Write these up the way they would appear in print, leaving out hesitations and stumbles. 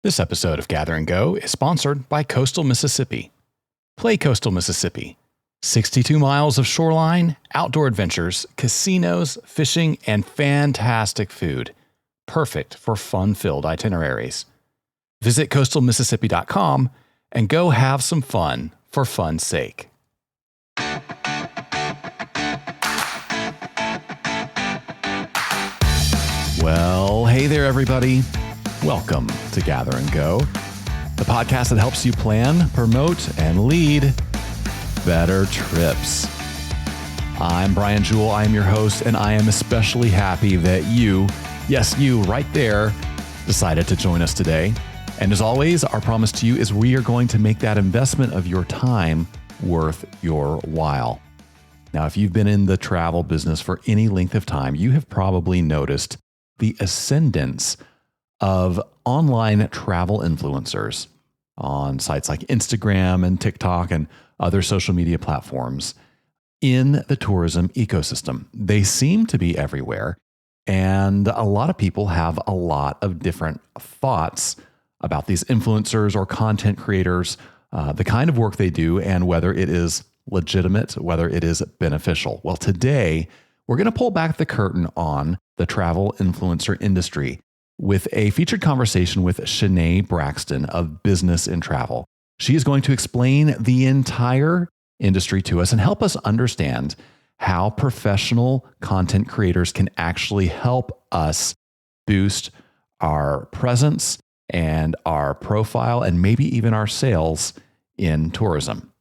This episode of Gather and Go is sponsored by Coastal Mississippi. Play Coastal Mississippi. 62 miles of shoreline, outdoor adventures, casinos, fishing, and fantastic food. Perfect for fun-filled itineraries. Visit coastalmississippi.com and go have some fun for fun's sake. Well, hey there, everybody. Welcome to Gather and Go, the podcast that helps you plan, promote, and lead better trips. I'm Brian Jewell. I am your host, and I am especially happy that you, yes, you right there, decided to join us today. And as always, our promise to you is we are going to make that investment of your time worth your while. Now, if you've been in the travel business for any length of time, you have probably noticed the ascendance of online travel influencers on sites like Instagram and TikTok and other social media platforms in the tourism ecosystem. They seem to be everywhere, and a lot of people have a lot of different thoughts about these influencers or content creators, the kind of work they do, and whether it is legitimate, whether it is beneficial. Well, today, we're going to pull back the curtain on the travel influencer industry with a featured conversation with Shanay Braxton of Business in Travel. She is going to explain the entire industry to us and help us understand how professional content creators can actually help us boost our presence and our profile and maybe even our sales in tourism.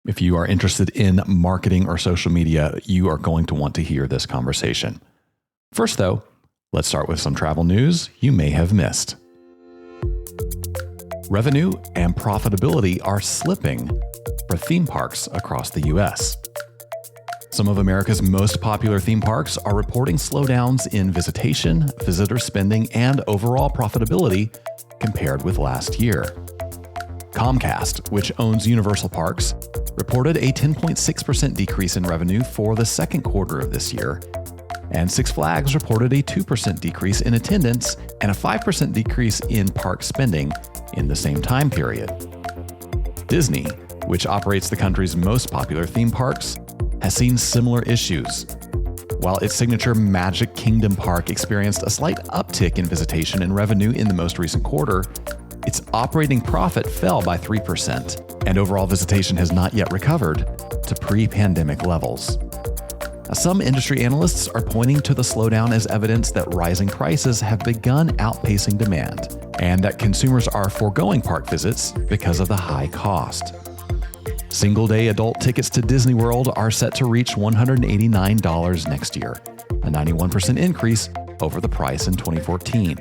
If you are interested in marketing or social media, you are going to want to hear this conversation. First, though, let's start with some travel news you may have missed. Revenue and profitability are slipping for theme parks across the U.S. Some of America's most popular theme parks are reporting slowdowns in visitation, visitor spending, and overall profitability compared with last year. Comcast, which owns Universal Parks, reported a 10.6% decrease in revenue for the second quarter of this year, and Six Flags reported a 2% decrease in attendance and a 5% decrease in park spending in the same time period. Disney, which operates the country's most popular theme parks, has seen similar issues. While its signature Magic Kingdom park experienced a slight uptick in visitation and revenue in the most recent quarter, its operating profit fell by 3%, and overall visitation has not yet recovered to pre-pandemic levels. Some industry analysts are pointing to the slowdown as evidence that rising prices have begun outpacing demand, and that consumers are foregoing park visits because of the high cost. Single-day adult tickets to Disney World are set to reach $189 next year, a 91% increase over the price in 2014.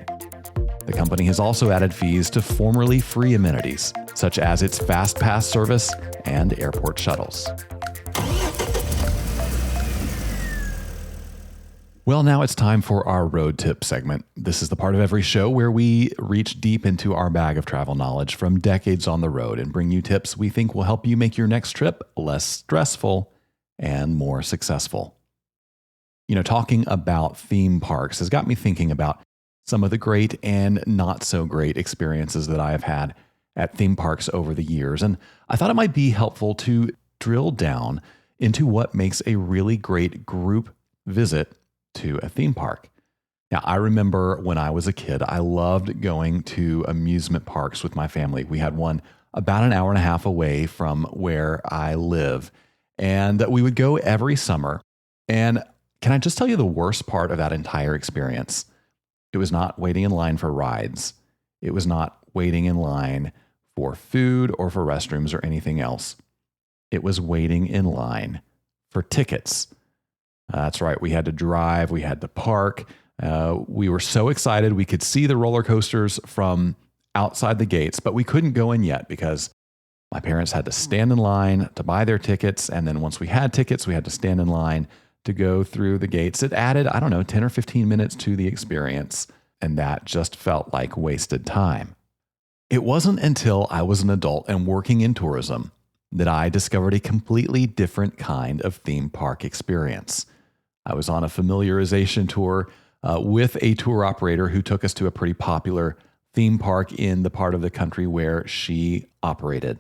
The company has also added fees to formerly free amenities, such as its Fast Pass service and airport shuttles. Well, now it's time for our road tip segment. This is the part of every show where we reach deep into our bag of travel knowledge from decades on the road and bring you tips we think will help you make your next trip less stressful and more successful. You know, talking about theme parks has got me thinking about some of the great and not so great experiences that I have had at theme parks over the years. And I thought it might be helpful to drill down into what makes a really great group visit to a theme park. Now, I remember when I was a kid, I loved going to amusement parks with my family. We had one about an hour and a half away from where I live, and we would go every summer. And can I just tell you the worst part of that entire experience? It was not waiting in line for rides. It was not waiting in line for food or for restrooms or anything else. It was waiting in line for tickets. That's right. We had to drive. We had to park. We were so excited. We could see the roller coasters from outside the gates, but we couldn't go in yet because my parents had to stand in line to buy their tickets. And then once we had tickets, we had to stand in line to go through the gates. It added, 10 or 15 minutes to the experience. And that just felt like wasted time. It wasn't until I was an adult and working in tourism that I discovered a completely different kind of theme park experience. I was on a familiarization tour with a tour operator who took us to a pretty popular theme park in the part of the country where she operated.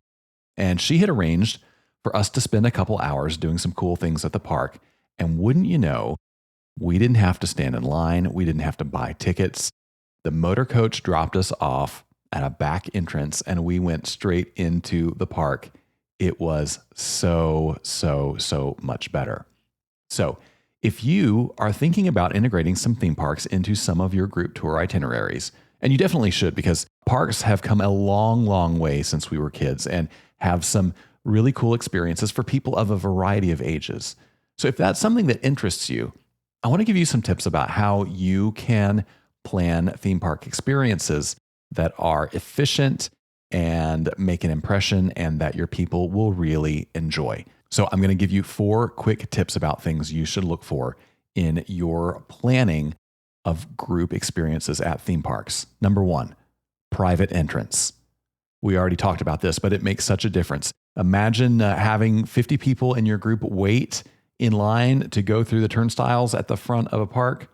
And she had arranged for us to spend a couple hours doing some cool things at the park. And wouldn't you know, we didn't have to stand in line. We didn't have to buy tickets. The motor coach dropped us off at a back entrance and we went straight into the park. It was so much better. So if you are thinking about integrating some theme parks into some of your group tour itineraries, and you definitely should, because parks have come a long way since we were kids and have some really cool experiences for people of a variety of ages. So if that's something that interests you, I want to give you some tips about how you can plan theme park experiences that are efficient and make an impression and that your people will really enjoy. So I'm going to give you 4 quick tips about things you should look for in your planning of group experiences at theme parks. Number 1, private entrance. We already talked about this, but it makes such a difference. Imagine having 50 people in your group wait in line to go through the turnstiles at the front of a park.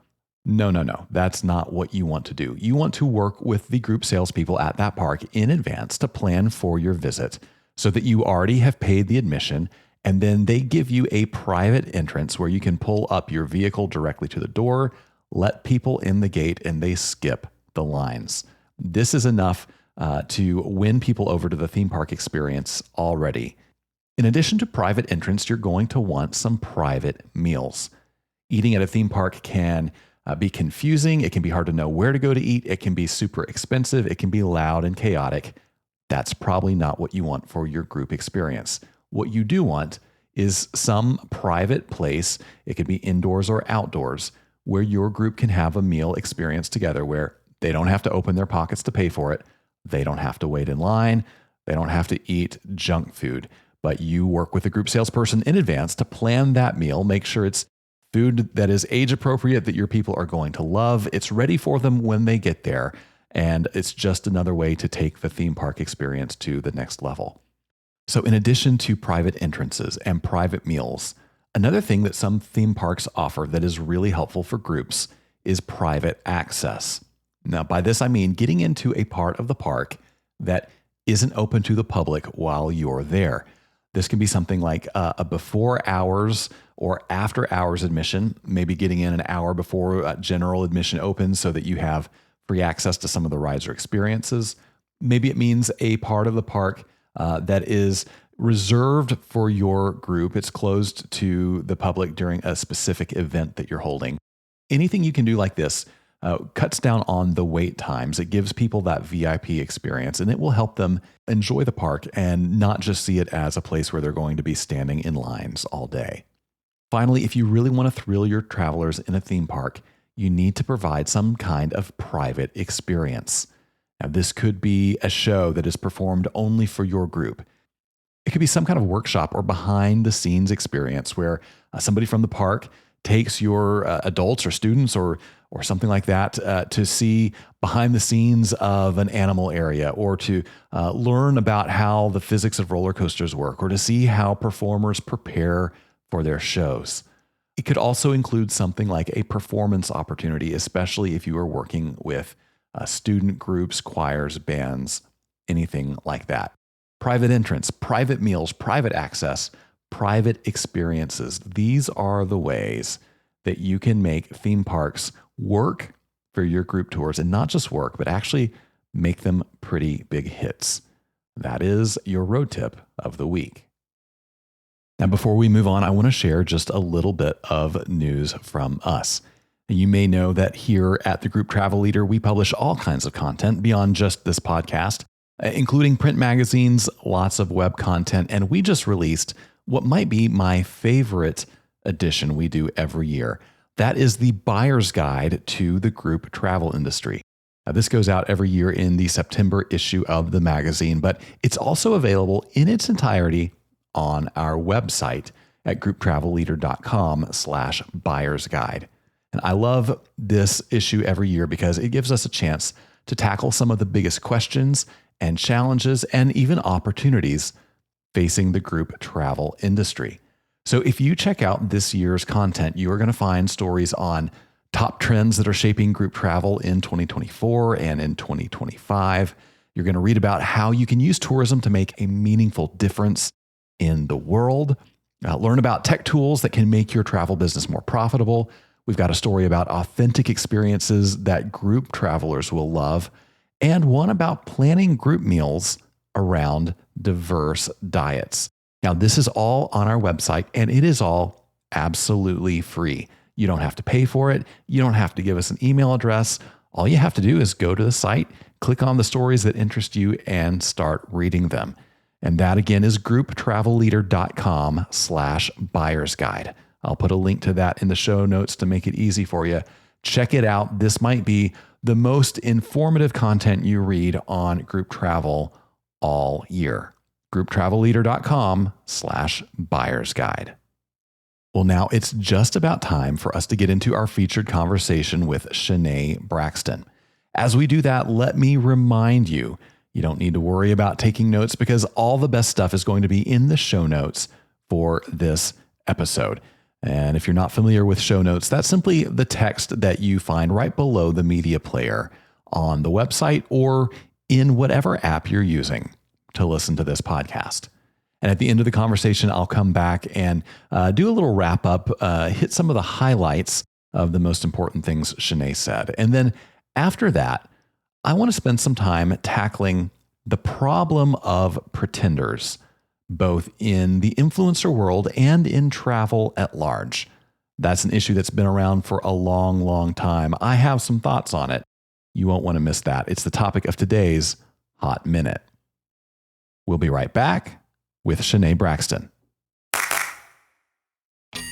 No. That's not what you want to do. You want to work with the group salespeople at that park in advance to plan for your visit so that you already have paid the admission, and then they give you a private entrance where you can pull up your vehicle directly to the door, let people in the gate, and they skip the lines. This is enough to win people over to the theme park experience already. In addition to private entrance, you're going to want some private meals. Eating at a theme park can be confusing. It can be hard to know where to go to eat. It can be super expensive. It can be loud and chaotic. That's probably not what you want for your group experience. What you do want is some private place. It could be indoors or outdoors where your group can have a meal experience together where they don't have to open their pockets to pay for it. They don't have to wait in line. They don't have to eat junk food. But you work with a group salesperson in advance to plan that meal, make sure it's food that is age appropriate, that your people are going to love. It's ready for them when they get there. And it's just another way to take the theme park experience to the next level. So in addition to private entrances and private meals, another thing that some theme parks offer that is really helpful for groups is private access. Now, by this, I mean getting into a part of the park that isn't open to the public while you're there. This can be something like a before hours or after hours admission, maybe getting in an hour before general admission opens so that you have free access to some of the rides or experiences. Maybe it means a part of the park that is reserved for your group. It's closed to the public during a specific event that you're holding. Anything you can do like this cuts down on the wait times. It gives people that VIP experience, and it will help them enjoy the park and not just see it as a place where they're going to be standing in lines all day. Finally, if you really want to thrill your travelers in a theme park, you need to provide some kind of private experience. Now, this could be a show that is performed only for your group. It could be some kind of workshop or behind the scenes experience where somebody from the park takes your adults or students or something like that to see behind the scenes of an animal area, or to learn about how the physics of roller coasters work, or to see how performers prepare for their shows. It could also include something like a performance opportunity, especially if you are working with student groups, choirs, bands, anything like that. Private entrance, private meals, private access, private experiences. These are the ways that you can make theme parks work for your group tours, and not just work, but actually make them pretty big hits. That is your road tip of the week. Now, before we move on, I want to share just a little bit of news from us. You may know that here at the Group Travel Leader, we publish all kinds of content beyond just this podcast, including print magazines, lots of web content, and we just released what might be my favorite edition we do every year. That is the Buyer's Guide to the group travel industry. Now, this goes out every year in the September issue of the magazine, but it's also available in its entirety on our website at grouptravelleader.com/buyer's guide. And I love this issue every year because it gives us a chance to tackle some of the biggest questions and challenges and even opportunities facing the group travel industry. So if you check out this year's content, you are going to find stories on top trends that are shaping group travel in 2024 and in 2025. You're going to read about how you can use tourism to make a meaningful difference in the world. Learn about tech tools that can make your travel business more profitable. We've got a story about authentic experiences that group travelers will love, and one about planning group meals around diverse diets. Now, this is all on our website, and it is all absolutely free. You don't have to pay for it. You don't have to give us an email address. All you have to do is go to the site, click on the stories that interest you, and start reading them. And that again is grouptravelleader.com/buyer's guide. I'll put a link to that in the show notes to make it easy for you. Check it out. This might be the most informative content you read on group travel all year. grouptravelleader.com/buyer's guide. Well, now it's just about time for us to get into our featured conversation with Shanay Braxton. As we do that, let me remind you, you don't need to worry about taking notes because all the best stuff is going to be in the show notes for this episode. And if you're not familiar with show notes, that's simply the text that you find right below the media player on the website or in whatever app you're using to listen to this podcast. And at the end of the conversation, I'll come back and do a little wrap up, hit some of the highlights of the most important things Shanay said. And then after that, I want to spend some time tackling the problem of pretenders, both in the influencer world and in travel at large. That's an issue that's been around for a long, long time. I have some thoughts on it. You won't want to miss that. It's the topic of today's Hot Minute. We'll be right back with Shanay Braxton.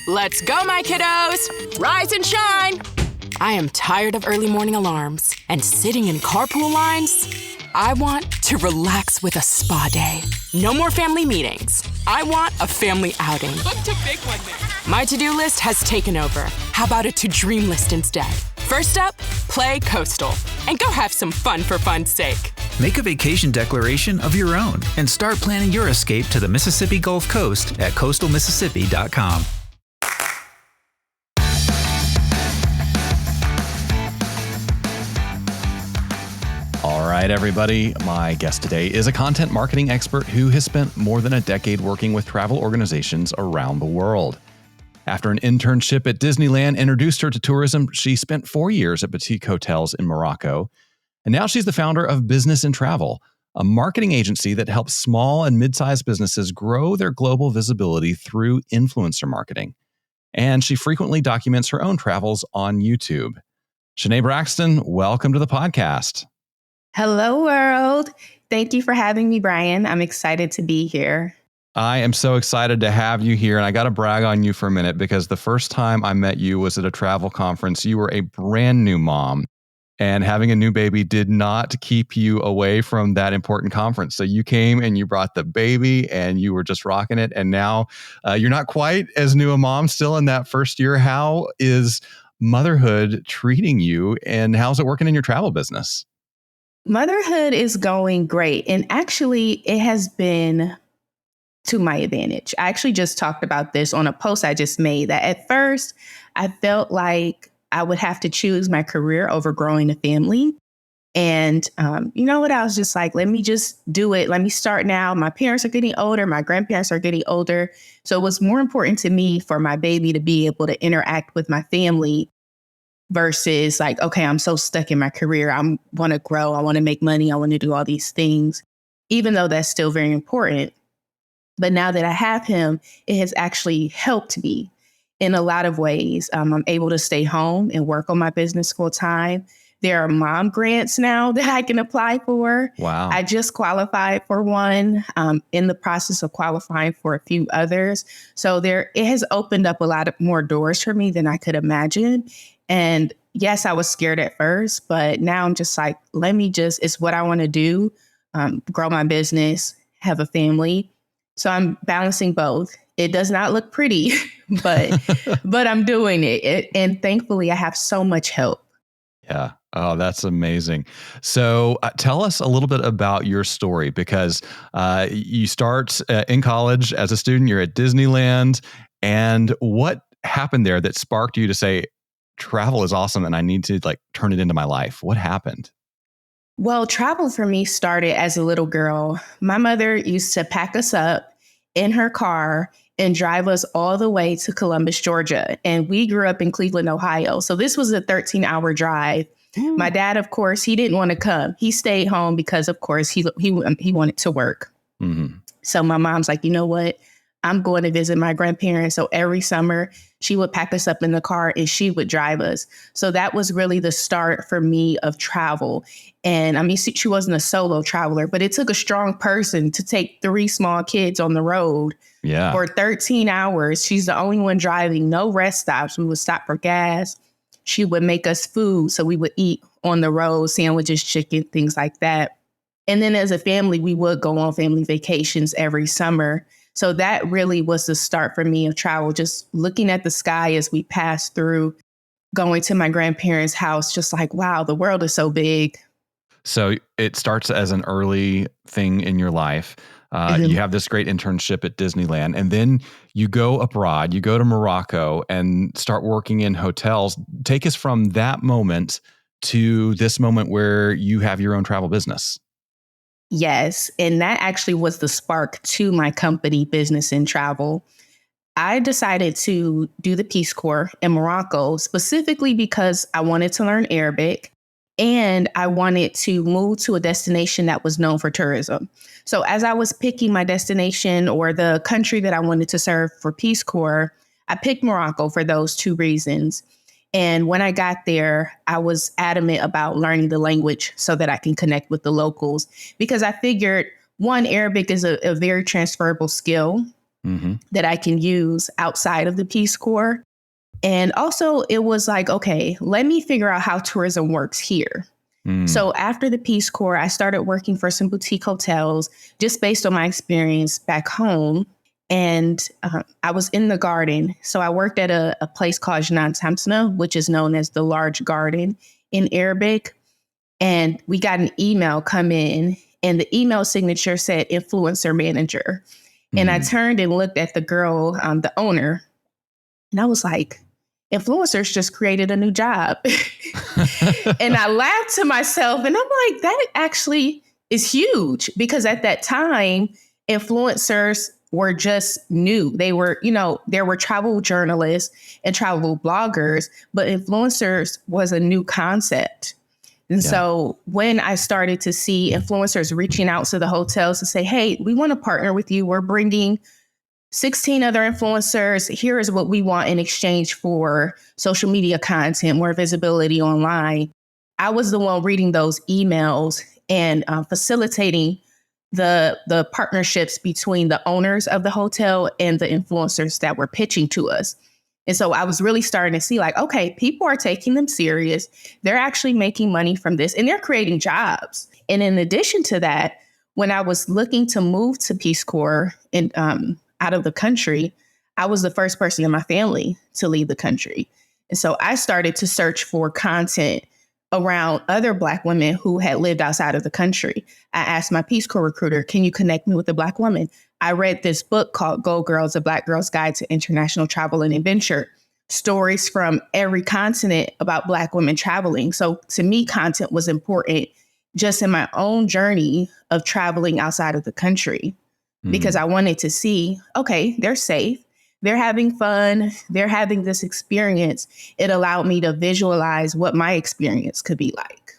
Let's go, my kiddos! Rise and shine! I am tired of early morning alarms and sitting in carpool lines. I want to relax with a spa day. No more family meetings. I want a family outing. Booked a big one there. My to-do list has taken over. How about a to-dream list instead? First up, play Coastal and go have some fun for fun's sake. Make a vacation declaration of your own and start planning your escape to the Mississippi Gulf Coast at coastalmississippi.com. All right, everybody. My guest today is a content marketing expert who has spent more than a decade working with travel organizations around the world. After an internship at Disneyland introduced her to tourism, she spent 4 years at boutique hotels in Morocco. And now she's the founder of Business and Travel, a marketing agency that helps small and mid-sized businesses grow their global visibility through influencer marketing. And she frequently documents her own travels on YouTube. Shanay Braxton, welcome to the podcast. Hello, world. Thank you for having me, Brian. I'm excited to be here. I am so excited to have you here. And I got to brag on you for a minute because the first time I met you was at a travel conference. You were a brand new mom, and having a new baby did not keep you away from that important conference. So you came and you brought the baby and you were just rocking it. And now you're not quite as new a mom, still in that first year. How is motherhood treating you, and how's it working in your travel business? Motherhood is going great. And actually, it has been to my advantage. I actually just talked about this on a post I just made, that at first I felt like I would have to choose my career over growing a family. And you know what? I was just like, let me just do it. Let me start now. My parents are getting older. My grandparents are getting older. So it was more important to me for my baby to be able to interact with my family versus like, okay, I'm so stuck in my career. I want to grow. I want to make money. I want to do all these things, even though that's still very important. But now that I have him, it has actually helped me in a lot of ways. I'm able to stay home and work on my business full time. There are mom grants now that I can apply for. Wow. I just qualified for one, in the process of qualifying for a few others. So it has opened up a lot of more doors for me than I could imagine. And yes, I was scared at first, but now I'm just like, it's what I want to do, grow my business, have a family. So I'm balancing both. It does not look pretty, but I'm doing it. And thankfully, I have so much help. Yeah. Oh, that's amazing. So tell us a little bit about your story, because you start in college as a student, you're at Disneyland, and what happened there that sparked you to say, travel is awesome and I need to like turn it into my life. What happened? Well, travel for me started as a little girl. My mother used to pack us up in her car and drive us all the way to Columbus, Georgia. And we grew up in Cleveland, Ohio. So this was a 13-hour drive. My dad, of course, he didn't want to come. He stayed home because, of course, he wanted to work. Mm-hmm. So my mom's like, you know what? I'm going to visit my grandparents. So every summer she would pack us up in the car and she would drive us. So that was really the start for me of travel. And I mean, she wasn't a solo traveler, but it took a strong person to take 3 small kids on the road for 13 hours. She's the only one driving, no rest stops. We would stop for gas. She would make us food. So we would eat on the road, sandwiches, chicken, things like that. And then as a family, we would go on family vacations every summer. So that really was the start for me of travel, just looking at the sky as we passed through, going to my grandparents' house, just like, wow, the world is so big. So it starts as an early thing in your life. You have this great internship at Disneyland, and then you go abroad, you go to Morocco and start working in hotels. Take us from that moment to this moment where you have your own travel business. Yes. And that actually was the spark to my company, Business and Travel. I decided to do the Peace Corps in Morocco, specifically because I wanted to learn Arabic and I wanted to move to a destination that was known for tourism. So as I was picking my destination or the country that I wanted to serve for Peace Corps, I picked Morocco for those 2 reasons. And when I got there, I was adamant about learning the language so that I can connect with the locals, because I figured, one, Arabic is a very transferable skill that I can use outside of the Peace Corps. And also it was like, okay, let me figure out how tourism works here. So after the Peace Corps, I started working for some boutique hotels just based on my experience back home. And I was in the garden. So I worked at a place called Shanay Braxton, which is known as the large garden in Arabic. And we got an email come in and the email signature said influencer manager. And I turned and looked at the girl, the owner, and I was like, influencers just created a new job. And I laughed to myself and I'm like, that actually is huge, because at that time, influencers were just new. They were, there were travel journalists and travel bloggers, but influencers was a new concept. And so when I started to see influencers reaching out to the hotels to say, hey, we want to partner with you. We're bringing 16 other influencers. Here is what we want in exchange for social media content, more visibility online. I was the one reading those emails and facilitating the partnerships between the owners of the hotel and the influencers that were pitching to us. And so I was really starting to see like, okay, people are taking them serious. They're actually making money from this and they're creating jobs. And in addition to that, when I was looking to move to Peace Corps and out of the country, I was the first person in my family to leave the country. And so I started to search for content around other Black women who had lived outside of the country. I asked my Peace Corps recruiter, can you connect me with a Black woman? I read this book called Go Girls, A Black Girl's Guide to International Travel and Adventure, stories from every continent about Black women traveling. So to me, content was important just in my own journey of traveling outside of the country, because I wanted to see, okay, they're safe. They're having fun. They're having this experience. It allowed me to visualize what my experience could be like.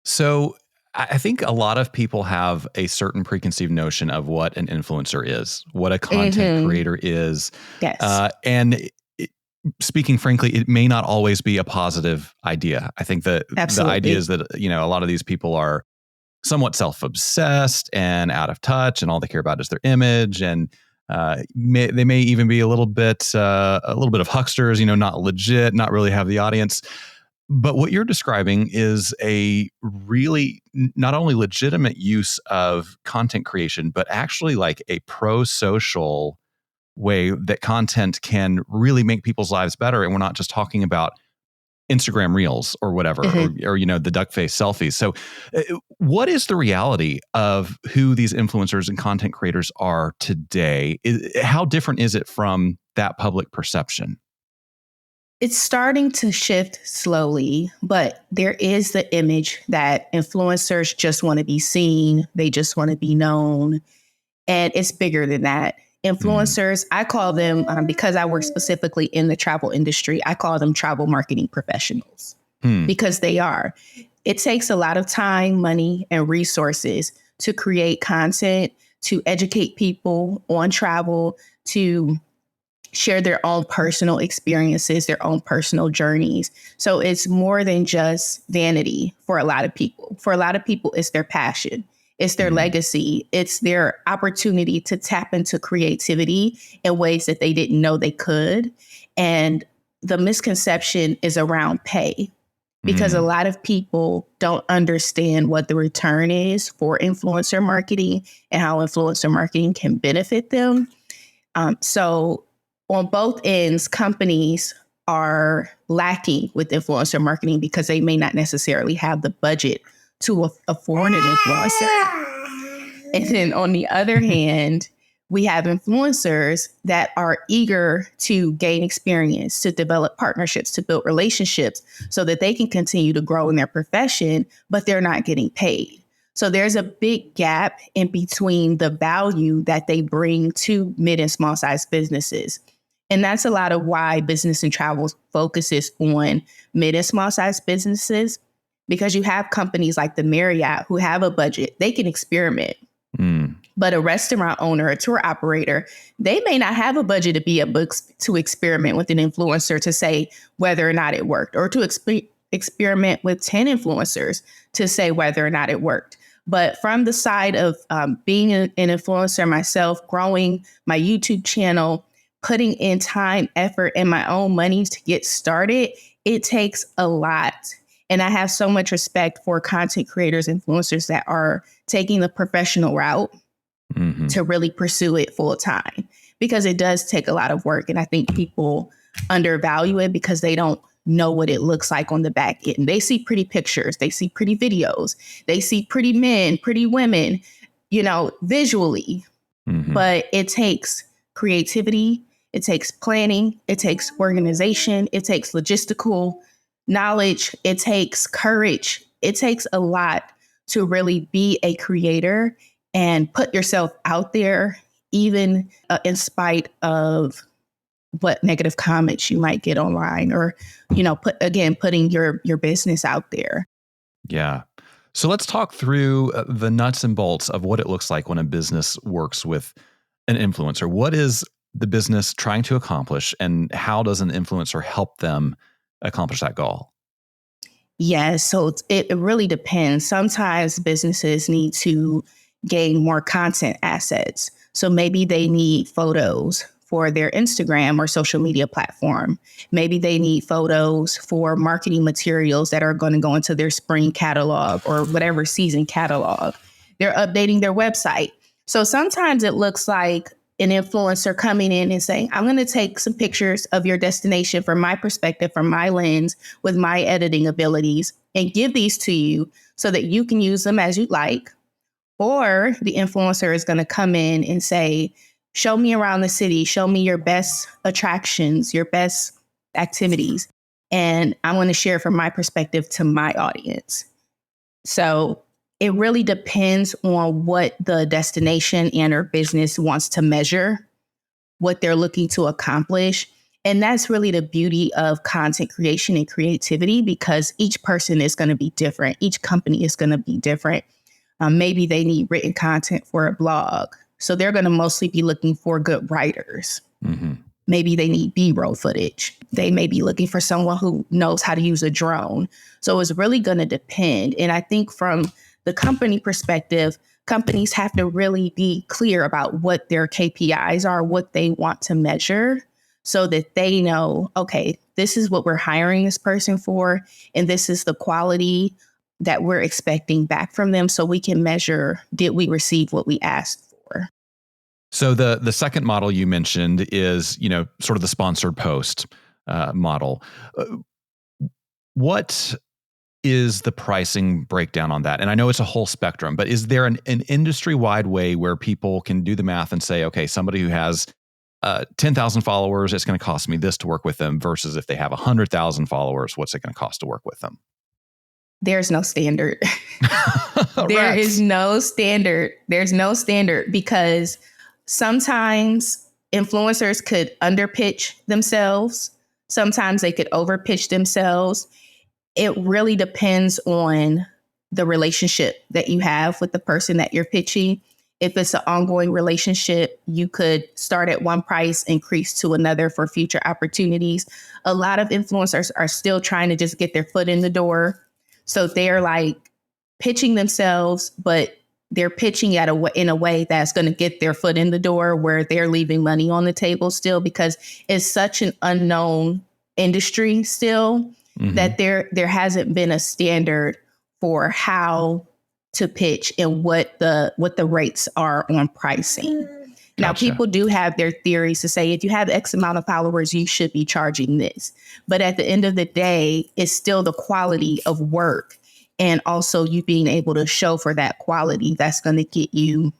So I think a lot of people have a certain preconceived notion of what an influencer is, what a content creator is. Yes. And speaking frankly, it may not always be a positive idea. I think that the idea is that, a lot of these people are somewhat self-obsessed and out of touch, and all they care about is their image. And they may even be a little bit of hucksters, not legit, not really have the audience. But what you're describing is a really not only legitimate use of content creation, but actually like a pro-social way that content can really make people's lives better. And we're not just talking about Instagram reels or whatever, or the duck face selfies. So what is the reality of who these influencers and content creators are today? How different is it from that public perception? It's starting to shift slowly, but there is the image that influencers just want to be seen. They just want to be known. And it's bigger than that. Influencers, I call them, because I work specifically in the travel industry, I call them travel marketing professionals because they are. It takes a lot of time, money, and resources to create content, to educate people on travel, to share their own personal experiences, their own personal journeys. So it's more than just vanity for a lot of people. For a lot of people, it's their passion. It's their legacy. It's their opportunity to tap into creativity in ways that they didn't know they could. And the misconception is around pay, because a lot of people don't understand what the return is for influencer marketing and how influencer marketing can benefit them. So on both ends, companies are lacking with influencer marketing because they may not necessarily have the budget to afford an influencer. And then on the other hand, we have influencers that are eager to gain experience, to develop partnerships, to build relationships so that they can continue to grow in their profession, but they're not getting paid. So there's a big gap in between the value that they bring to mid and small size businesses. And that's a lot of why Business and Travel focuses on mid and small size businesses, because you have companies like the Marriott who have a budget, they can experiment. But a restaurant owner, a tour operator, they may not have a budget to be able to experiment with an influencer to say whether or not it worked, or to experiment with 10 influencers to say whether or not it worked. But from the side of being an influencer myself, growing my YouTube channel, putting in time, effort, and my own money to get started, it takes a lot. And I have so much respect for content creators, influencers that are taking the professional route to really pursue it full time, because it does take a lot of work. And I think people undervalue it because they don't know what it looks like on the back end. They see pretty pictures, they see pretty videos, they see pretty men, pretty women, visually. But it takes creativity, it takes planning, it takes organization, it takes logistical knowledge, it takes courage. It takes a lot to really be a creator and put yourself out there, even in spite of what negative comments you might get online, or, putting your business out there. Yeah. So let's talk through the nuts and bolts of what it looks like when a business works with an influencer. What is the business trying to accomplish, and how does an influencer help them accomplish that goal? Yes. So it really depends. Sometimes businesses need to gain more content assets. So maybe they need photos for their Instagram or social media platform. Maybe they need photos for marketing materials that are going to go into their spring catalog or whatever season catalog. They're updating their website. So sometimes it looks like an influencer coming in and saying, I'm going to take some pictures of your destination from my perspective, from my lens, with my editing abilities, and give these to you so that you can use them as you like. Or the influencer is going to come in and say, show me around the city, show me your best attractions, your best activities. And I'm going to share from my perspective to my audience. So it really depends on what the destination and or business wants to measure, what they're looking to accomplish. And that's really the beauty of content creation and creativity, because each person is going to be different. Each company is going to be different. Maybe they need written content for a blog, so they're going to mostly be looking for good writers. Maybe they need B-roll footage. They may be looking for someone who knows how to use a drone. So it's really going to depend. And I think from the company perspective, companies have to really be clear about what their KPIs are, what they want to measure, so that they know, okay, this is what we're hiring this person for, and this is the quality that we're expecting back from them, so we can measure, did we receive what we asked for? So the second model you mentioned is, sort of the sponsored post model. What is the pricing breakdown on that? And I know it's a whole spectrum, but is there an industry-wide way where people can do the math and say, okay, somebody who has 10,000 followers, it's going to cost me this to work with them versus if they have 100,000 followers, what's it going to cost to work with them? There's no standard. There is no standard. There's no standard because sometimes influencers could underpitch themselves. Sometimes they could overpitch themselves. It really depends on the relationship that you have with the person that you're pitching. If it's an ongoing relationship, you could start at one price, increase to another for future opportunities. A lot of influencers are still trying to just get their foot in the door. So they're like pitching themselves, but they're pitching in a way that's going to get their foot in the door where they're leaving money on the table still because it's such an unknown industry still that there hasn't been a standard for how to pitch and what the rates are on pricing. Now, people do have their theories to say, if you have X amount of followers, you should be charging this. But at the end of the day, it's still the quality of work and also you being able to show for that quality that's going to get you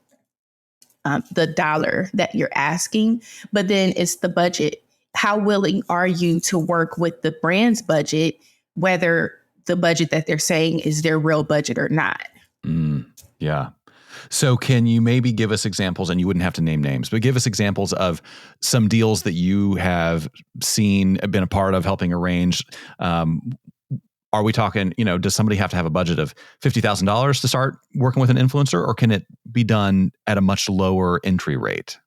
the dollar that you're asking. But then it's the budget. How willing are you to work with the brand's budget, whether the budget that they're saying is their real budget or not? Yeah. So can you maybe give us examples, and you wouldn't have to name names, but give us examples of some deals that you have seen, been a part of helping arrange? Are we talking, does somebody have to have a budget of $50,000 to start working with an influencer, or can it be done at a much lower entry rate?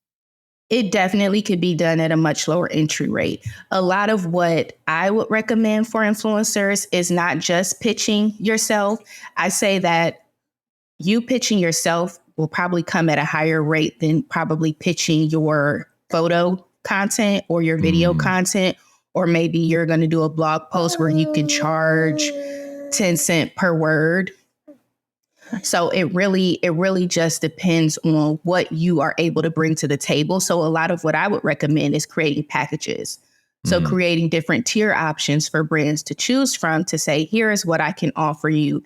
It definitely could be done at a much lower entry rate. A lot of what I would recommend for influencers is not just pitching yourself. I say that you pitching yourself will probably come at a higher rate than probably pitching your photo content or your video content, or maybe you're going to do a blog post where you can charge 10 cents per word. So it really just depends on what you are able to bring to the table. So a lot of what I would recommend is creating packages. So creating different tier options for brands to choose from to say, here is what I can offer you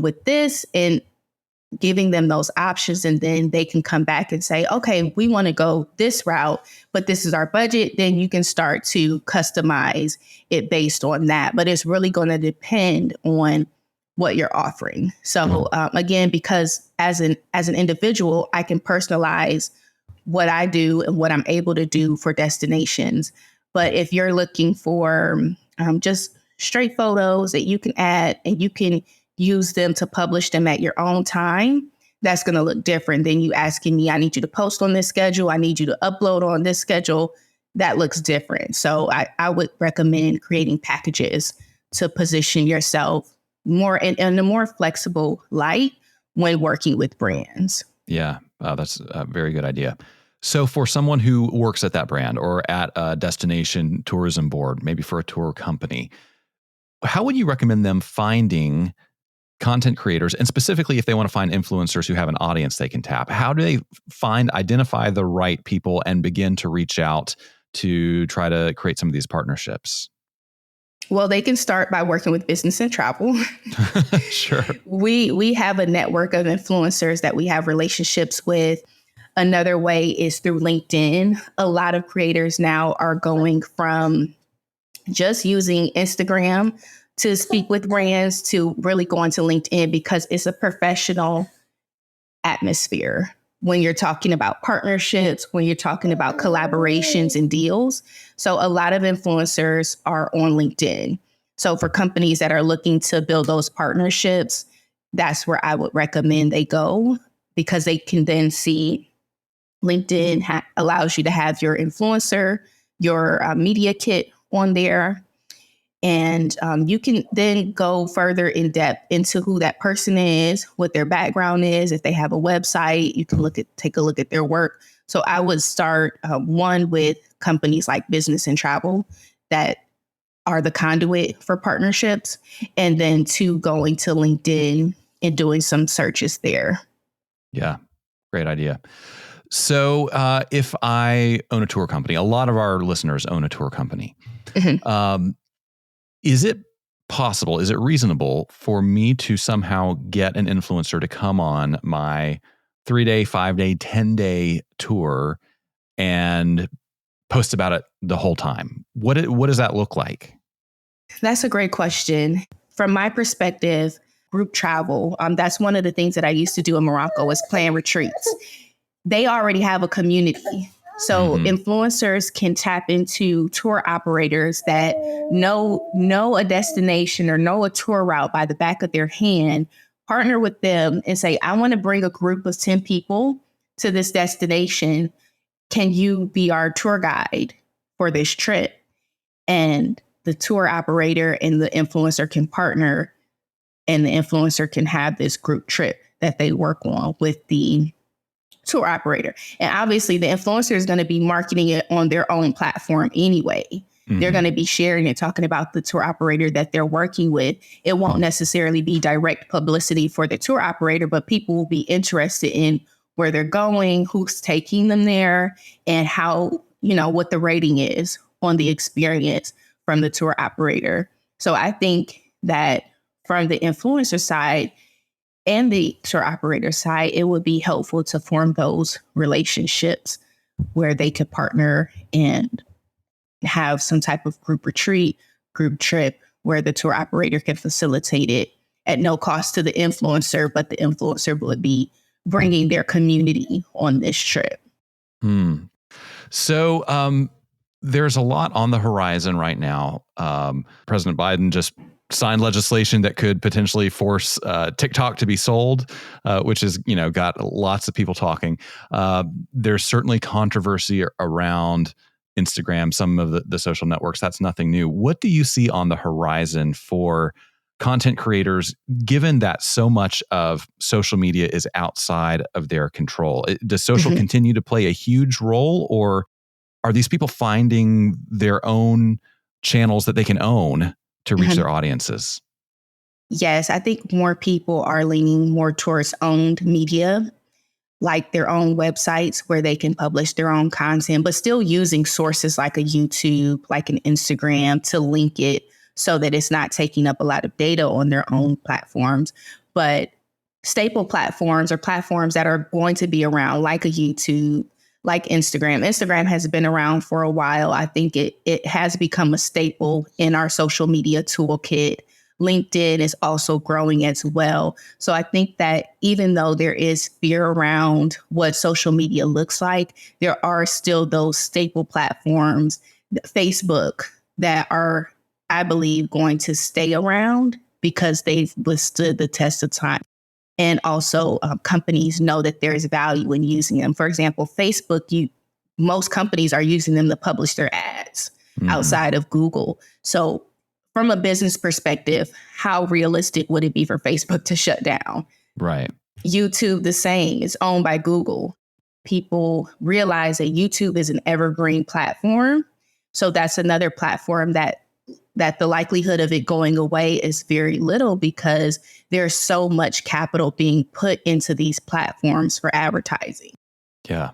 with this, and giving them those options. And then they can come back and say, okay, we want to go this route, but this is our budget. Then you can start to customize it based on that. But it's really going to depend on what you're offering. So again, because as an individual, I can personalize what I do and what I'm able to do for destinations. But if you're looking for just straight photos that you can add and you can use them to publish them at your own time, that's going to look different than you asking me, I need you to post on this schedule, I need you to upload on this schedule. That looks different. So I would recommend creating packages to position yourself more in a more flexible light when working with brands. Yeah, that's a very good idea. So for someone who works at that brand or at a destination tourism board, maybe for a tour company, how would you recommend them finding content creators? And specifically, if they want to find influencers who have an audience they can tap, how do they identify the right people and begin to reach out to try to create some of these partnerships? Well, they can start by working with business and travel. Sure. We have a network of influencers that we have relationships with. Another way is through LinkedIn. A lot of creators now are going from just using Instagram to speak with brands to really going to LinkedIn because it's a professional atmosphere when you're talking about partnerships, when you're talking about collaborations and deals. So a lot of influencers are on LinkedIn. So for companies that are looking to build those partnerships, that's where I would recommend they go, because they can then see LinkedIn allows you to have your influencer, your media kit on there. And you can then go further in depth into who that person is, what their background is. If they have a website, you can take a look at their work. So I would start one with companies like business and travel that are the conduit for partnerships, and then two, going to LinkedIn and doing some searches there. Yeah, great idea. So if I own a tour company, a lot of our listeners own a tour company. Mm-hmm. Is it possible, is it reasonable for me to somehow get an influencer to come on my 3-day, 5-day, 10-day tour and post about it the whole time? What does that look like? That's a great question. From my perspective, group travel, that's one of the things that I used to do in Morocco was plan retreats. They already have a community. So influencers can tap into tour operators that know a destination or know a tour route by the back of their hand, partner with them and say, I want to bring a group of 10 people to this destination. Can you be our tour guide for this trip? And the tour operator and the influencer can partner, and the influencer can have this group trip that they work on with the tour operator. And obviously the influencer is going to be marketing it on their own platform anyway. They're going to be sharing and talking about the tour operator that they're working with. It won't necessarily be direct publicity for the tour operator, but people will be interested in where they're going, who's taking them there, and how, what the rating is on the experience from the tour operator. So I think that from the influencer side and the tour operator side, it would be helpful to form those relationships where they could partner and have some type of group retreat, group trip, where the tour operator can facilitate it at no cost to the influencer, but the influencer would be bringing their community on this trip. So there's a lot on the horizon right now. President Biden just signed legislation that could potentially force TikTok to be sold, which has, got lots of people talking. There's certainly controversy around Instagram, some of the social networks. That's nothing new. What do you see on the horizon for content creators, given that so much of social media is outside of their control? Does social continue to play a huge role, or are these people finding their own channels that they can own to reach their audiences? Yes, I think more people are leaning more towards owned media, like their own websites where they can publish their own content, but still using sources like a YouTube, like an Instagram to link it so that it's not taking up a lot of data on their own platforms. But staple platforms or platforms that are going to be around, like a YouTube, like Instagram. Instagram has been around for a while. I think it has become a staple in our social media toolkit. LinkedIn is also growing as well. So I think that even though there is fear around what social media looks like, there are still those staple platforms, Facebook, that are, I believe, going to stay around because they've withstood the test of time. And also companies know that there's value in using them. For example, Facebook, most companies are using them to publish their ads outside of Google. So from a business perspective, how realistic would it be for Facebook to shut down? Right. YouTube, the same, is owned by Google. People realize that YouTube is an evergreen platform. So that's another platform that the likelihood of it going away is very little because there's so much capital being put into these platforms for advertising. Yeah.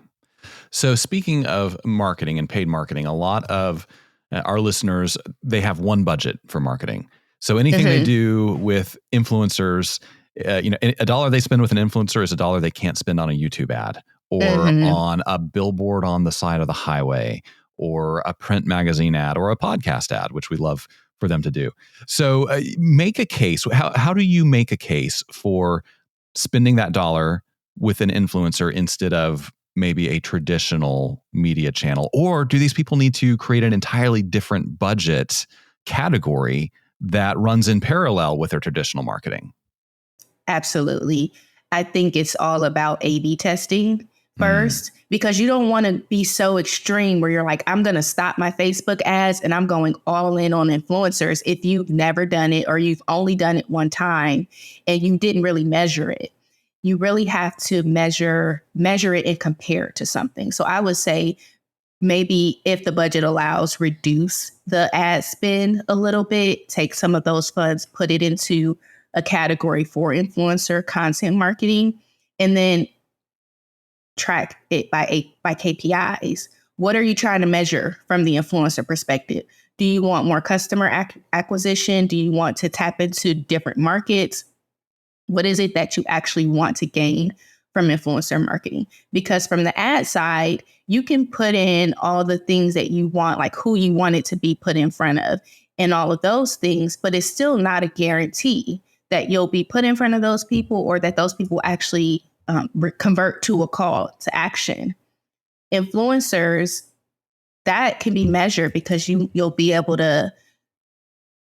So speaking of marketing and paid marketing, a lot of our listeners, they have one budget for marketing. So anything they do with influencers, a dollar they spend with an influencer is a dollar they can't spend on a YouTube ad or on a billboard on the side of the highway or a print magazine ad or a podcast ad, which we love for them to do. So make a case. How do you make a case for spending that dollar with an influencer instead of maybe a traditional media channel? Or do these people need to create an entirely different budget category that runs in parallel with their traditional marketing? Absolutely. I think it's all about A/B testing first, because you don't want to be so extreme where you're like, I'm going to stop my Facebook ads and I'm going all in on influencers if you've never done it or you've only done it one time and you didn't really measure it. You really have to measure it and compare it to something. So I would say maybe if the budget allows, reduce the ad spend a little bit, take some of those funds, put it into a category for influencer content marketing, and then track it by KPIs. What are you trying to measure from the influencer perspective? Do you want more customer acquisition? Do you want to tap into different markets? What is it that you actually want to gain from influencer marketing, because from the ad side, you can put in all the things that you want, like who you want it to be put in front of and all of those things, but it's still not a guarantee that you'll be put in front of those people or that those people actually convert to a call to action. Influencers, that can be measured because you'll be able to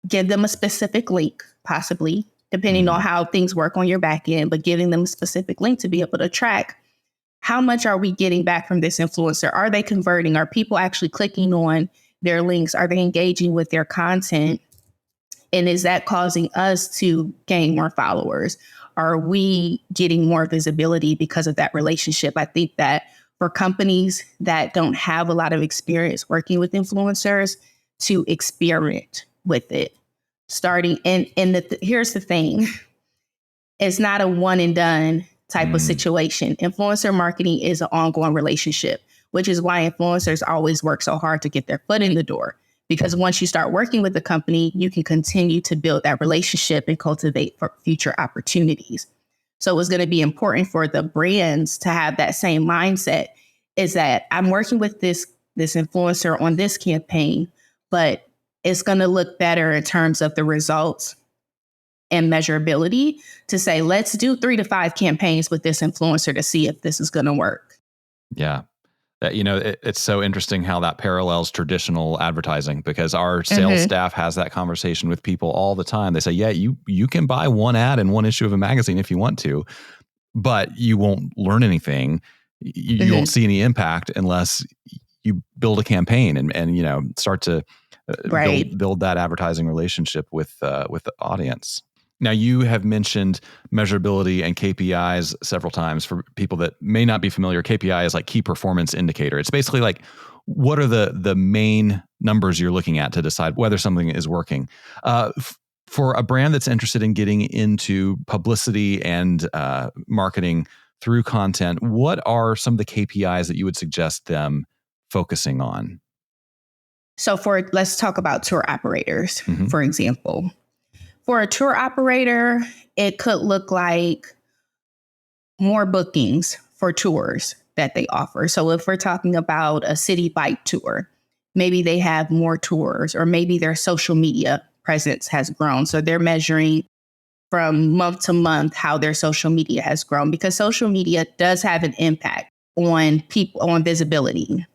give them a specific link, possibly, depending on how things work on your back end, but giving them a specific link to be able to track how much are we getting back from this influencer? Are they converting? Are people actually clicking on their links? Are they engaging with their content? And is that causing us to gain more followers? Are we getting more visibility because of that relationship? I think that for companies that don't have a lot of experience working with influencers, to experiment with it, starting here's the thing. It's not a one and done type of situation. Influencer marketing is an ongoing relationship, which is why influencers always work so hard to get their foot in the door. Because once you start working with the company, you can continue to build that relationship and cultivate for future opportunities. So it's going to be important for the brands to have that same mindset, is that I'm working with this influencer on this campaign, but it's going to look better in terms of the results and measurability to say, let's do 3 to 5 campaigns with this influencer to see if this is going to work. Yeah. It's so interesting how that parallels traditional advertising, because our sales staff has that conversation with people all the time. They say, yeah, you can buy one ad in one issue of a magazine if you want to, but you won't learn anything. You won't see any impact unless you build a campaign and start to build that advertising relationship with the audience. Now, you have mentioned measurability and KPIs several times. For people that may not be familiar, KPI is like key performance indicator. It's basically like, what are the main numbers you're looking at to decide whether something is working? For a brand that's interested in getting into publicity and marketing through content, what are some of the KPIs that you would suggest them focusing on? So let's talk about tour operators, for example. For a tour operator, it could look like more bookings for tours that they offer. So if we're talking about a city bike tour, maybe they have more tours, or maybe their social media presence has grown. So they're measuring from month to month how their social media has grown, because social media does have an impact on people, on visibility,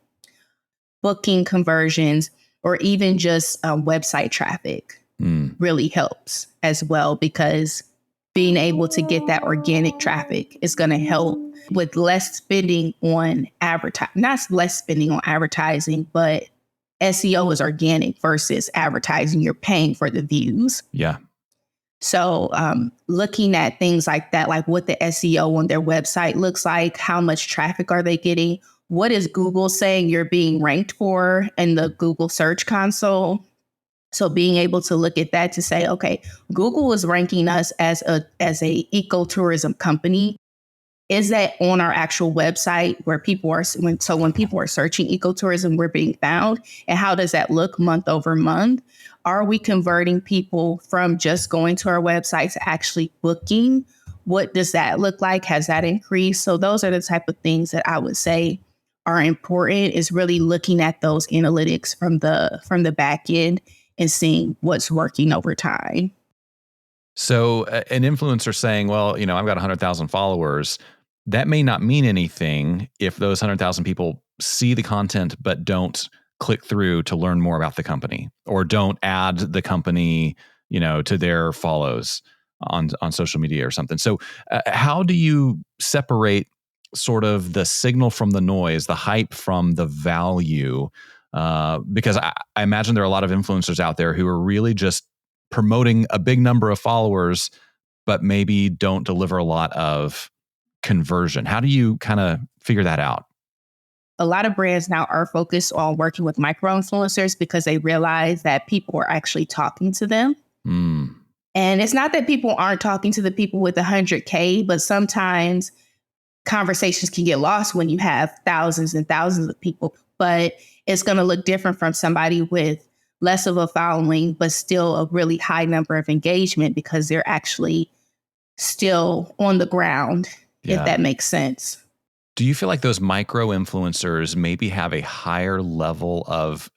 booking conversions, or even just website traffic. Really helps as well, because being able to get that organic traffic is going to help with less spending on not less spending on advertising, but SEO is organic versus advertising. You're paying for the views. Yeah. So looking at things like that, like what the SEO on their website looks like, how much traffic are they getting? What is Google saying you're being ranked for in the Google Search Console? So being able to look at that to say, okay, Google is ranking us as a ecotourism company. Is that on our actual website where when people are searching ecotourism, we're being found? And how does that look month over month? Are we converting people from just going to our website to actually booking? What does that look like? Has that increased? So those are the type of things that I would say are important, is really looking at those analytics from the back end and seeing what's working over time. So an influencer saying, well, I've got 100,000 followers, that may not mean anything if those 100,000 people see the content but don't click through to learn more about the company, or don't add the company, to their follows on social media or something. So how do you separate sort of the signal from the noise, the hype from the value? Because I imagine there are a lot of influencers out there who are really just promoting a big number of followers, but maybe don't deliver a lot of conversion. How do you kind of figure that out? A lot of brands now are focused on working with micro influencers because they realize that people are actually talking to them. And it's not that people aren't talking to the people with 100K, but sometimes conversations can get lost when you have thousands and thousands of people. But it's going to look different from somebody with less of a following, but still a really high number of engagement, because they're actually still on the ground if that makes sense. Do you feel like those micro influencers maybe have a higher level of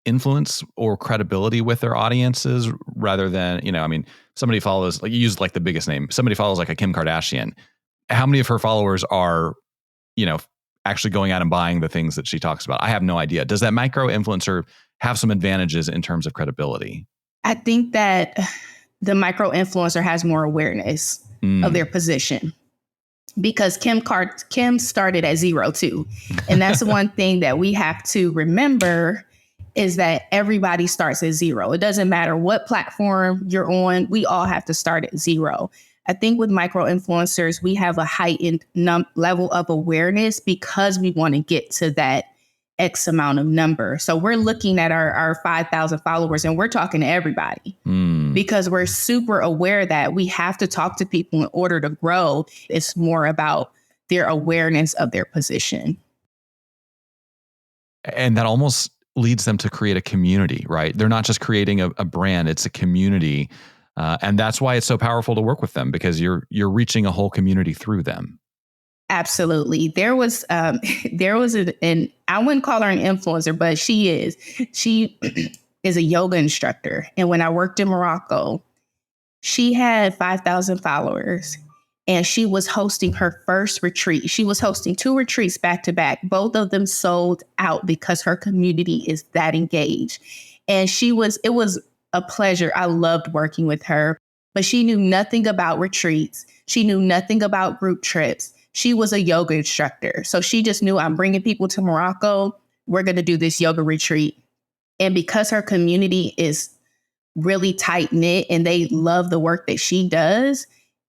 influence or credibility with their audiences rather than, somebody follows, like you use like the biggest name, somebody follows like a Kim Kardashian. How many of her followers are, actually going out and buying the things that she talks about? I have no idea. Does that micro influencer have some advantages in terms of credibility? I think that the micro influencer has more awareness of their position, because Kim started at 0 too. And that's one thing that we have to remember, is that everybody starts at 0. It doesn't matter what platform you're on. We all have to start at 0. I think with micro influencers, we have a heightened level of awareness because we want to get to that X amount of number. So we're looking at our 5,000 followers and we're talking to everybody because we're super aware that we have to talk to people in order to grow. It's more about their awareness of their position. And that almost leads them to create a community, right? They're not just creating a brand, it's a community. And that's why it's so powerful to work with them, because you're reaching a whole community through them. Absolutely. There was an I wouldn't call her an influencer, but she is a yoga instructor. And when I worked in Morocco, she had 5,000 followers and she was hosting her first retreat. She was hosting 2 retreats back to back. Both of them sold out because her community is that engaged. And it was a pleasure. I loved working with her, but she knew nothing about retreats. She knew nothing about group trips. She was a yoga instructor. So she just knew, I'm bringing people to Morocco. We're going to do this yoga retreat. And because her community is really tight knit and they love the work that she does,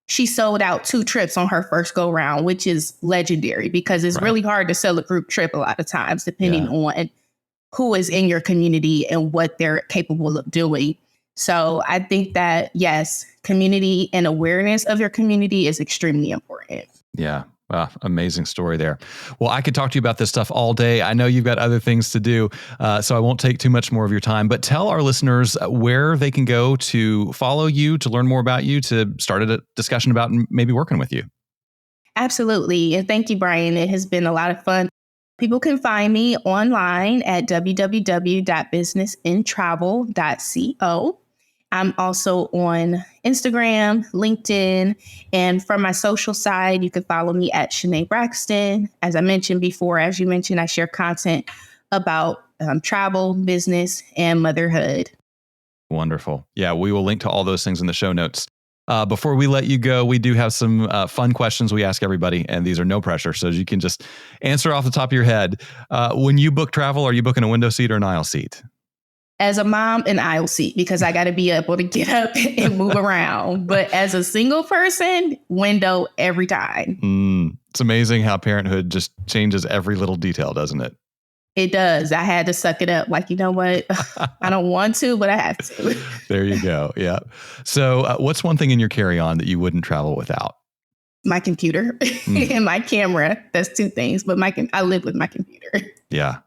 she sold out 2 trips on her first go round, which is legendary because it's really hard to sell a group trip a lot of times, depending on who is in your community and what they're capable of doing. So I think that, yes, community and awareness of your community is extremely important. Yeah. Wow, amazing story there. Well, I could talk to you about this stuff all day. I know you've got other things to do, so I won't take too much more of your time. But tell our listeners where they can go to follow you, to learn more about you, to start a discussion about maybe working with you. Absolutely. And thank you, Brian. It has been a lot of fun. People can find me online at www.businessintravel.co. I'm also on Instagram, LinkedIn, and from my social side, you can follow me at Shanay Braxton. As I mentioned before, as you mentioned, I share content about travel, business, and motherhood. Wonderful. Yeah, we will link to all those things in the show notes. Before we let you go, we do have some fun questions we ask everybody, and these are no pressure, so you can just answer off the top of your head. When you book travel, are you booking a window seat or an aisle seat? As a mom, an aisle seat, because I got to be able to get up and move around. But as a single person, window every time. It's amazing how parenthood just changes every little detail, doesn't it? It does. I had to suck it up. Like, you know what? I don't want to, but I have to. There you go. Yeah. So what's one thing in your carry-on that you wouldn't travel without? My computer and my camera. That's 2 things. But I live with my computer. Yeah.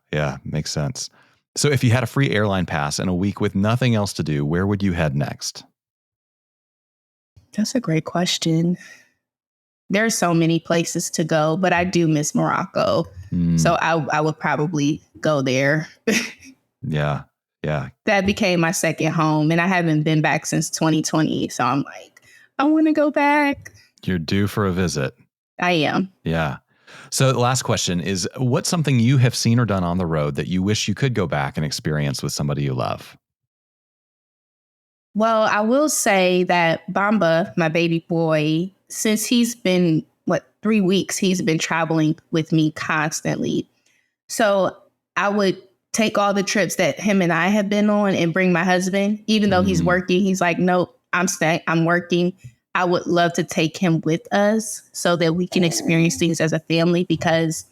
Makes sense. So if you had a free airline pass and a week with nothing else to do, where would you head next? That's a great question. There are so many places to go, but I do miss Morocco. So I would probably go there. Yeah. That became my second home, and I haven't been back since 2020. So I'm like, I want to go back. You're due for a visit. I am. Yeah. So the last question is, what's something you have seen or done on the road that you wish you could go back and experience with somebody you love? Well, I will say that Bamba, my baby boy, since he's been, 3 weeks, he's been traveling with me constantly. So I would take all the trips that him and I have been on and bring my husband, even though he's working. He's like, nope, I'm working. I would love to take him with us so that we can experience things as a family, because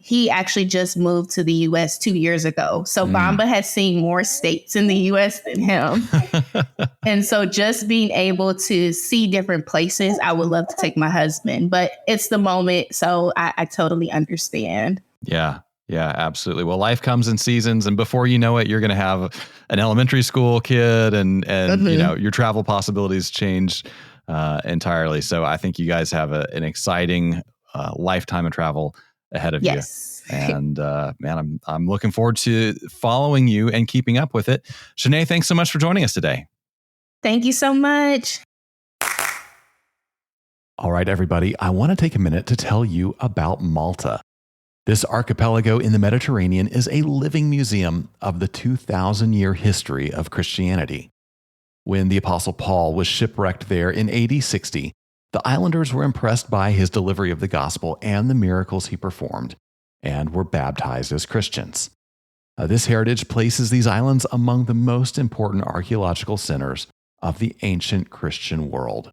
he actually just moved to the U.S. 2 years ago. So Bamba has seen more states in the U.S. than him. And so just being able to see different places, I would love to take my husband, but it's the moment. So I totally understand. Yeah, absolutely. Well, life comes in seasons, and before you know it, you're going to have an elementary school kid and your travel possibilities change entirely. So I think you guys have an exciting lifetime of travel ahead of you. And man, I'm looking forward to following you and keeping up with it. Shanay, thanks so much for joining us today. Thank you so much. All right, everybody, I want to take a minute to tell you about Malta. This archipelago in the Mediterranean is a living museum of the 2,000-year history of Christianity. When the Apostle Paul was shipwrecked there in AD 60, the islanders were impressed by his delivery of the gospel and the miracles he performed, and were baptized as Christians. This heritage places these islands among the most important archaeological centers of the ancient Christian world.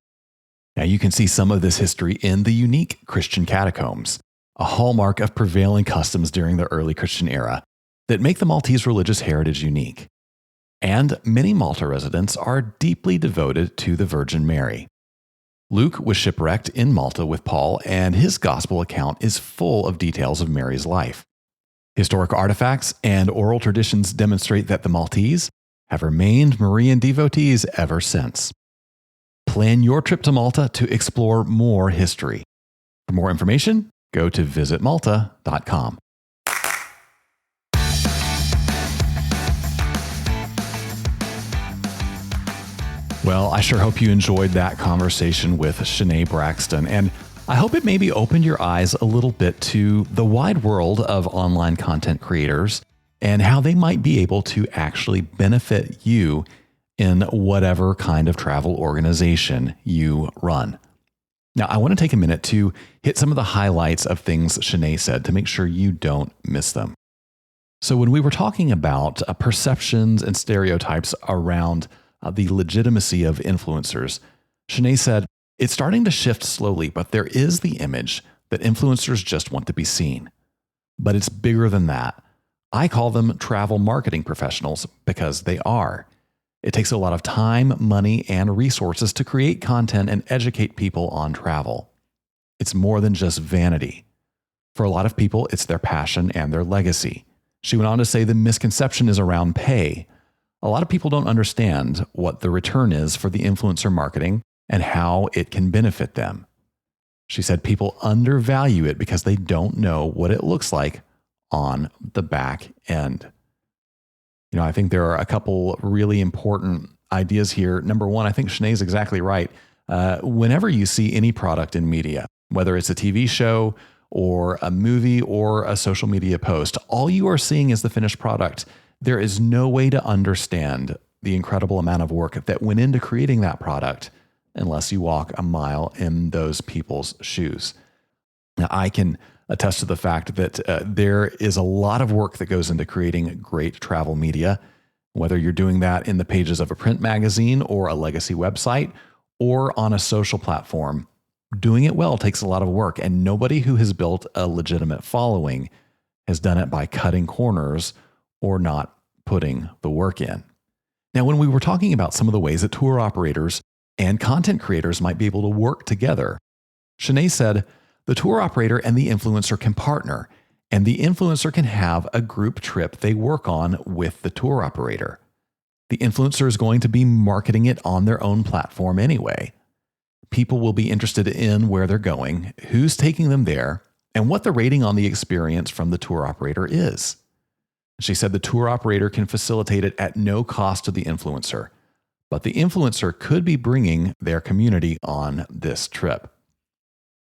Now, you can see some of this history in the unique Christian catacombs, a hallmark of prevailing customs during the early Christian era that make the Maltese religious heritage unique. And many Malta residents are deeply devoted to the Virgin Mary. Luke was shipwrecked in Malta with Paul, and his gospel account is full of details of Mary's life. Historic artifacts and oral traditions demonstrate that the Maltese have remained Marian devotees ever since. Plan your trip to Malta to explore more history. For more information, go to visitmalta.com. Well, I sure hope you enjoyed that conversation with Shanay Braxton, and I hope it maybe opened your eyes a little bit to the wide world of online content creators and how they might be able to actually benefit you in whatever kind of travel organization you run. Now, I want to take a minute to hit some of the highlights of things Shanay said to make sure you don't miss them. So when we were talking about perceptions and stereotypes around the legitimacy of influencers, Shanay said, it's starting to shift slowly, but there is the image that influencers just want to be seen. But it's bigger than that. I call them travel marketing professionals because they are. It takes a lot of time, money, and resources to create content and educate people on travel. It's more than just vanity. For a lot of people, it's their passion and their legacy. She went on to say the misconception is around pay. A lot of people don't understand what the return is for the influencer marketing and how it can benefit them. She said people undervalue it because they don't know what it looks like on the back end. You know, I think there are a couple really important ideas here. Number one, I think Shanay's exactly right. Whenever you see any product in media, whether it's a TV show or a movie or a social media post, all you are seeing is the finished product. There is no way to understand the incredible amount of work that went into creating that product unless you walk a mile in those people's shoes. Now, I can attest to the fact that there is a lot of work that goes into creating great travel media, whether you're doing that in the pages of a print magazine or a legacy website or on a social platform. Doing it well takes a lot of work, and nobody who has built a legitimate following has done it by cutting corners or not putting the work in. Now, when we were talking about some of the ways that tour operators and content creators might be able to work together, Shanay said, the tour operator and the influencer can partner, and the influencer can have a group trip they work on with the tour operator. The influencer is going to be marketing it on their own platform anyway. People will be interested in where they're going, who's taking them there, and what the rating on the experience from the tour operator is. She said the tour operator can facilitate it at no cost to the influencer, but the influencer could be bringing their community on this trip.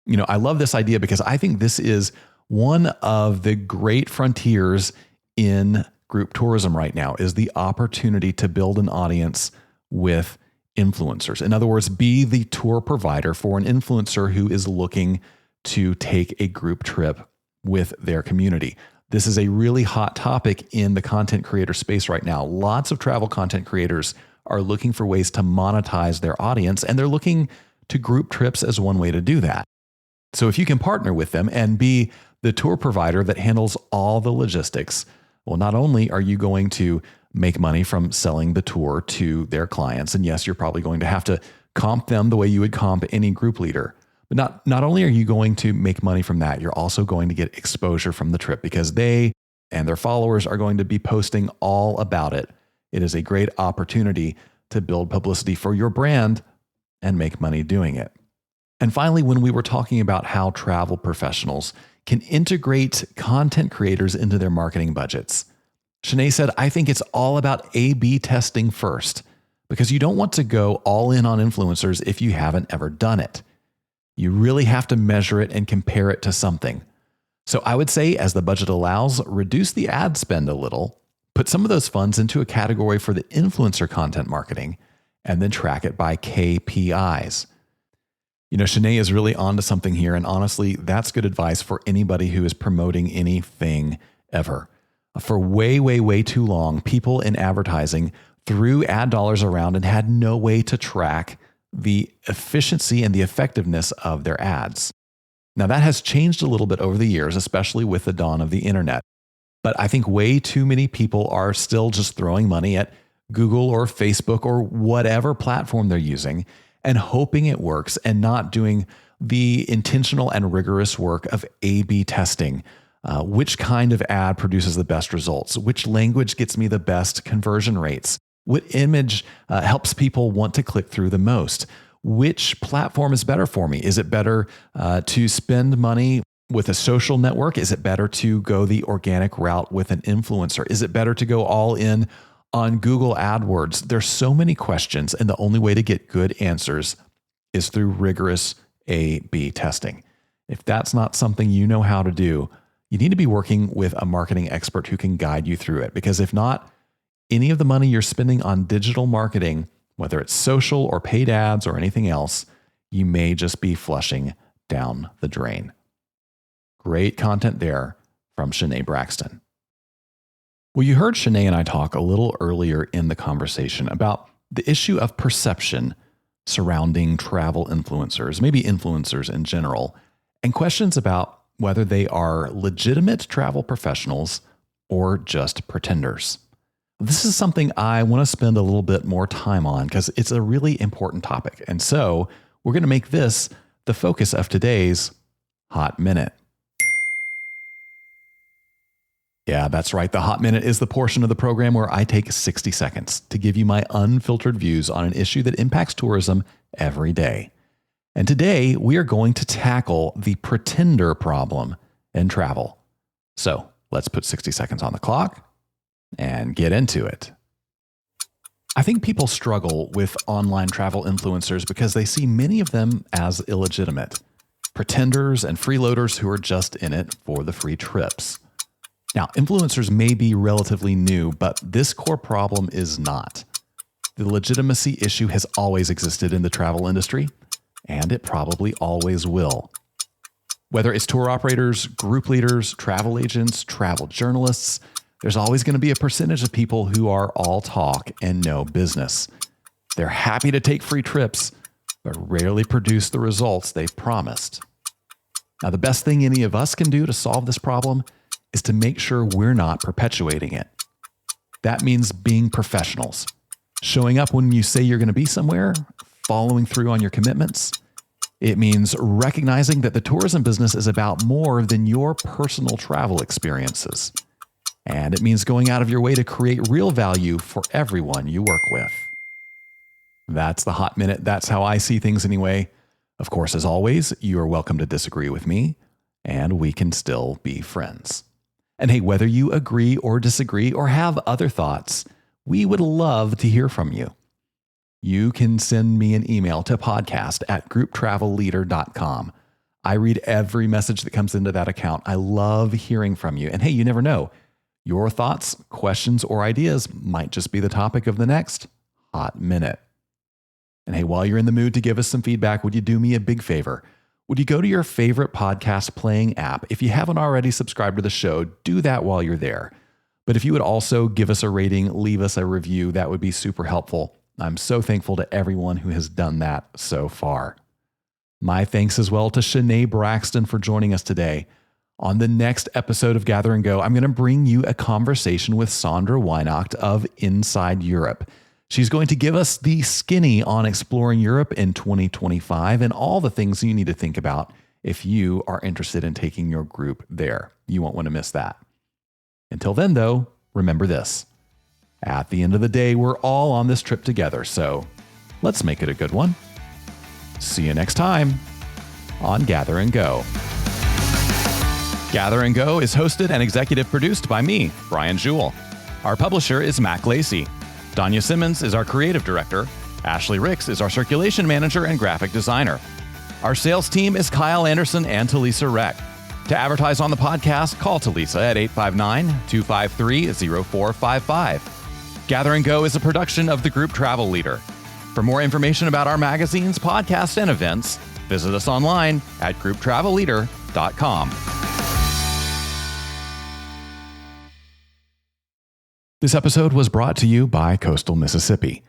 You know, I love this idea because I think this is one of the great frontiers in group tourism right now, is the opportunity to build an audience with influencers. In other words, be the tour provider for an influencer who is looking to take a group trip with their community. This is a really hot topic in the content creator space right now. Lots of travel content creators are looking for ways to monetize their audience, and they're looking to group trips as one way to do that. So if you can partner with them and be the tour provider that handles all the logistics, well, not only are you going to make money from selling the tour to their clients, and yes, you're probably going to have to comp them the way you would comp any group leader, but not only are you going to make money from that, you're also going to get exposure from the trip because they and their followers are going to be posting all about it. It is a great opportunity to build publicity for your brand and make money doing it. And finally, when we were talking about how travel professionals can integrate content creators into their marketing budgets, Shanay said, I think it's all about A/B testing first, because you don't want to go all in on influencers if you haven't ever done it. You really have to measure it and compare it to something. So I would say, as the budget allows, reduce the ad spend a little, put some of those funds into a category for the influencer content marketing, and then track it by KPIs. You know, Shanay is really onto something here, and honestly, that's good advice for anybody who is promoting anything ever. For way too long, people in advertising threw ad dollars around and had no way to track the efficiency and the effectiveness of their ads. Now, that has changed a little bit over the years, especially with the dawn of the internet. But I think way too many people are still just throwing money at Google or Facebook or whatever platform they're using and hoping it works, and not doing the intentional and rigorous work of A/B testing. Which kind of ad produces the best results? Which language gets me the best conversion rates? What image helps people want to click through the most? Which platform is better for me? Is it better to spend money with a social network? Is it better to go the organic route with an influencer? Is it better to go all in on Google AdWords? There's so many questions, and the only way to get good answers is through rigorous A/B testing. If that's not something you know how to do, you need to be working with a marketing expert who can guide you through it. Because if not, any of the money you're spending on digital marketing, whether it's social or paid ads or anything else, you may just be flushing down the drain. Great content there from Shanay Braxton. Well, you heard Shanay and I talk a little earlier in the conversation about the issue of perception surrounding travel influencers, maybe influencers in general, and questions about whether they are legitimate travel professionals or just pretenders. This is something I want to spend a little bit more time on because it's a really important topic. And so we're going to make this the focus of today's Hot Minute. Yeah, that's right. The Hot Minute is the portion of the program where I take 60 seconds to give you my unfiltered views on an issue that impacts tourism every day. And today we are going to tackle the pretender problem in travel. So let's put 60 seconds on the clock and get into it. I think people struggle with online travel influencers because they see many of them as illegitimate, pretenders and freeloaders who are just in it for the free trips. Now, influencers may be relatively new, but this core problem is not. The legitimacy issue has always existed in the travel industry, and it probably always will. Whether it's tour operators, group leaders, travel agents, travel journalists, there's always going to be a percentage of people who are all talk and no business. They're happy to take free trips, but rarely produce the results they've promised. Now, the best thing any of us can do to solve this problem is to make sure we're not perpetuating it. That means being professionals, showing up when you say you're going to be somewhere, following through on your commitments. It means recognizing that the tourism business is about more than your personal travel experiences. And it means going out of your way to create real value for everyone you work with. That's the Hot Minute. That's how I see things anyway. Of course, as always, you are welcome to disagree with me, and we can still be friends. And hey, whether you agree or disagree or have other thoughts, we would love to hear from you. You can send me an email to podcast@grouptravelleader.com. I read every message that comes into that account. I love hearing from you. And hey, you never know. Your thoughts, questions, or ideas might just be the topic of the next Hot Minute. And hey, while you're in the mood to give us some feedback, would you do me a big favor? Would you go to your favorite podcast playing app? If you haven't already subscribed to the show, do that while you're there. But if you would also give us a rating, leave us a review, that would be super helpful. I'm so thankful to everyone who has done that so far. My thanks as well to Shanay Braxton for joining us today. On the next episode of Gather and Go, I'm going to bring you a conversation with Sandra Weinacht of Inside Europe. She's going to give us the skinny on exploring Europe in 2025 and all the things you need to think about if you are interested in taking your group there. You won't want to miss that. Until then, though, remember this. At the end of the day, we're all on this trip together, so let's make it a good one. See you next time on Gather and Go. Gather and Go is hosted and executive produced by me, Brian Jewell. Our publisher is Mac Lacey. Danya Simmons is our creative director. Ashley Ricks is our circulation manager and graphic designer. Our sales team is Kyle Anderson and Talisa Reck. To advertise on the podcast, call Talisa at 859-253-0455. Gather and Go is a production of the group Travel Leader. For more information about our magazines, podcasts, and events, visit us online at grouptravelleader.com. This episode was brought to you by Coastal Mississippi.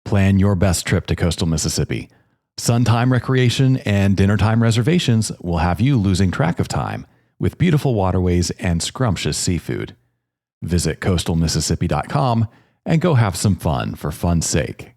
Plan your best trip to Coastal Mississippi. Suntime recreation and dinnertime reservations will have you losing track of time with beautiful waterways and scrumptious seafood. Visit coastalmississippi.com and go have some fun for fun's sake.